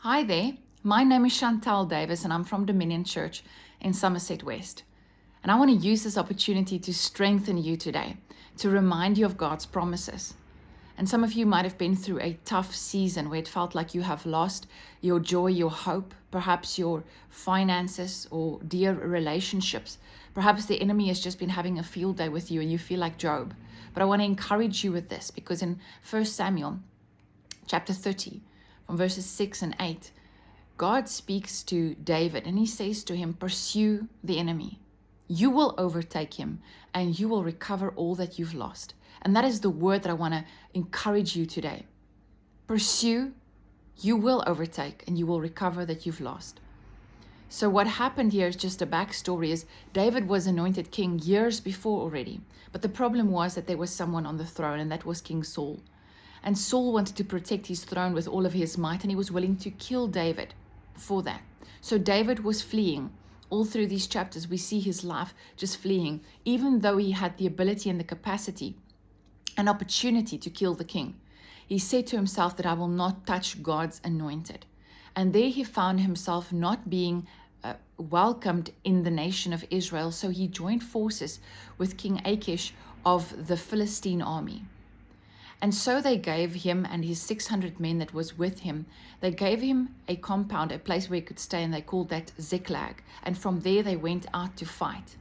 Hi there, my name is Chantell Davis and I'm from Dominion Church in Somerset West. And I want to use this opportunity to strengthen you today, to remind you of God's promises. And some of you might have been through a tough season where it felt like you have lost your joy, your hope, perhaps your finances or dear relationships. Perhaps the enemy has just been having a field day with you and you feel like Job. But I want to encourage you with this, because in 1 Samuel chapter 30, from verses 6 and 8, God speaks to David and he says to him, pursue the enemy. You will overtake him and you will recover all that you've lost. And that is the word that I want to encourage you today. Pursue, you will overtake, and you will recover that you've lost. So what happened here is just a backstory, is David was anointed king years before already. But the problem was that there was someone on the throne, and that was King Saul. And Saul wanted to protect his throne with all of his might, and he was willing to kill David for that. So David was fleeing. All through these chapters, we see his life just fleeing, even though he had the ability and the capacity, an opportunity to kill the king. He said to himself that I will not touch God's anointed. And there he found himself not being welcomed in the nation of Israel. So he joined forces with King Achish of the Philistine army. And so they gave him and his 600 men that was with him, they gave him a compound, a place where he could stay, and they called that Ziklag. And from there they went out to fight.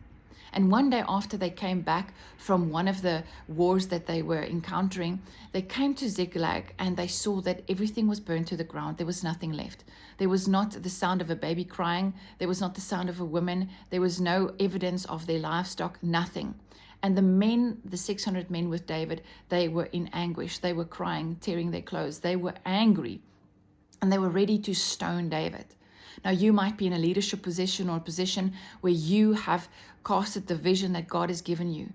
And one day after they came back from one of the wars that they were encountering, they came to Ziklag and they saw that everything was burned to the ground. There was nothing left. There was not the sound of a baby crying. There was not the sound of a woman. There was no evidence of their livestock, nothing. And the men, the 600 men with David, they were in anguish. They were crying, tearing their clothes. They were angry and they were ready to stone David. Now, you might be in a leadership position or a position where you have casted the vision that God has given you.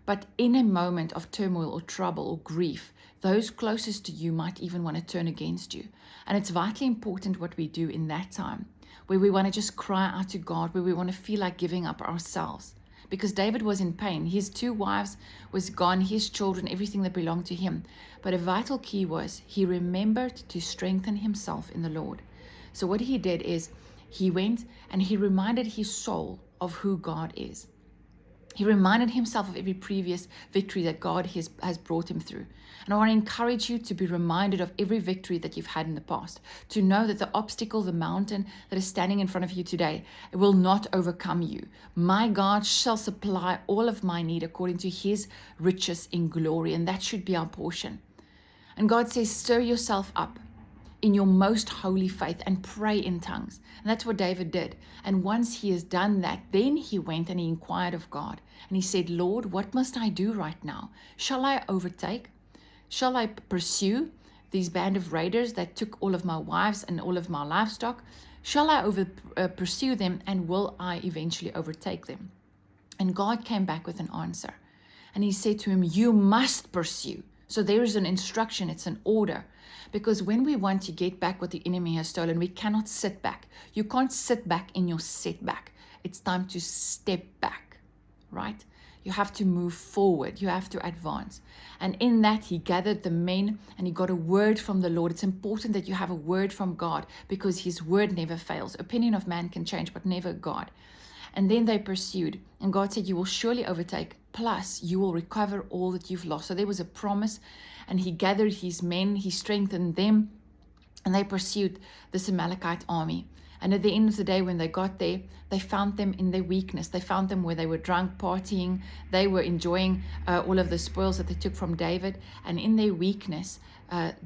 But in a moment of turmoil or trouble or grief, those closest to you might even want to turn against you. And it's vitally important what we do in that time, where we want to just cry out to God, where we want to feel like giving up ourselves. Because David was in pain. His 2 wives was gone, his children, everything that belonged to him. But a vital key was he remembered to strengthen himself in the Lord. So what he did is he went and he reminded his soul of who God is. He reminded himself of every previous victory that God has brought him through. And I want to encourage you to be reminded of every victory that you've had in the past, to know that the obstacle, the mountain that is standing in front of you today, it will not overcome you. My God shall supply all of my need according to his riches in glory. And that should be our portion. And God says, stir yourself up in your most holy faith and pray in tongues. And that's what David did. And once he has done that, then he went and he inquired of God. And he said, Lord, what must I do right now? Shall I overtake? Shall I pursue these band of raiders that took all of my wives and all of my livestock? Shall I pursue them, and will I eventually overtake them? And God came back with an answer. And he said to him, you must pursue. So there is an instruction, it's an order. Because when we want to get back what the enemy has stolen, we cannot sit back. You can't sit back in your setback. It's time to step back, right? You have to move forward. You have to advance. And in that, he gathered the men and he got a word from the Lord. It's important that you have a word from God, because his word never fails. Opinion of man can change, but never God. And then they pursued, and God said, you will surely overtake, plus you will recover all that you've lost. So there was a promise, and he gathered his men, he strengthened them, and they pursued this Amalekite army. And at the end of the day, when they got there, they found them in their weakness. They found them where they were drunk, partying. They were enjoying all of the spoils that they took from David. And in their weakness,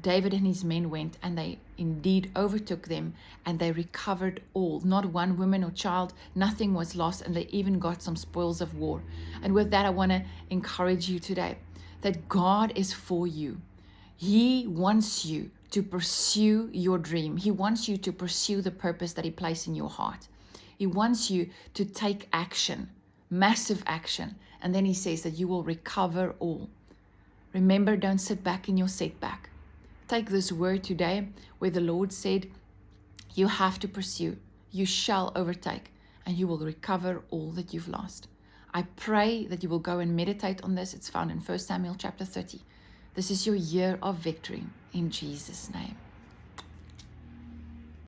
David and his men went and they indeed overtook them, and they recovered all. Not one woman or child, nothing was lost, and they even got some spoils of war. And with that, I want to encourage you today that God is for you. He wants you to pursue your dream. He wants you to pursue the purpose that he placed in your heart. He wants you to take action, massive action. And then he says that you will recover all. Remember, don't sit back in your setback. Take this word today where the Lord said, you have to pursue, you shall overtake, and you will recover all that you've lost. I pray that you will go and meditate on this. It's found in 1 Samuel chapter 30. This is your year of victory in Jesus' name.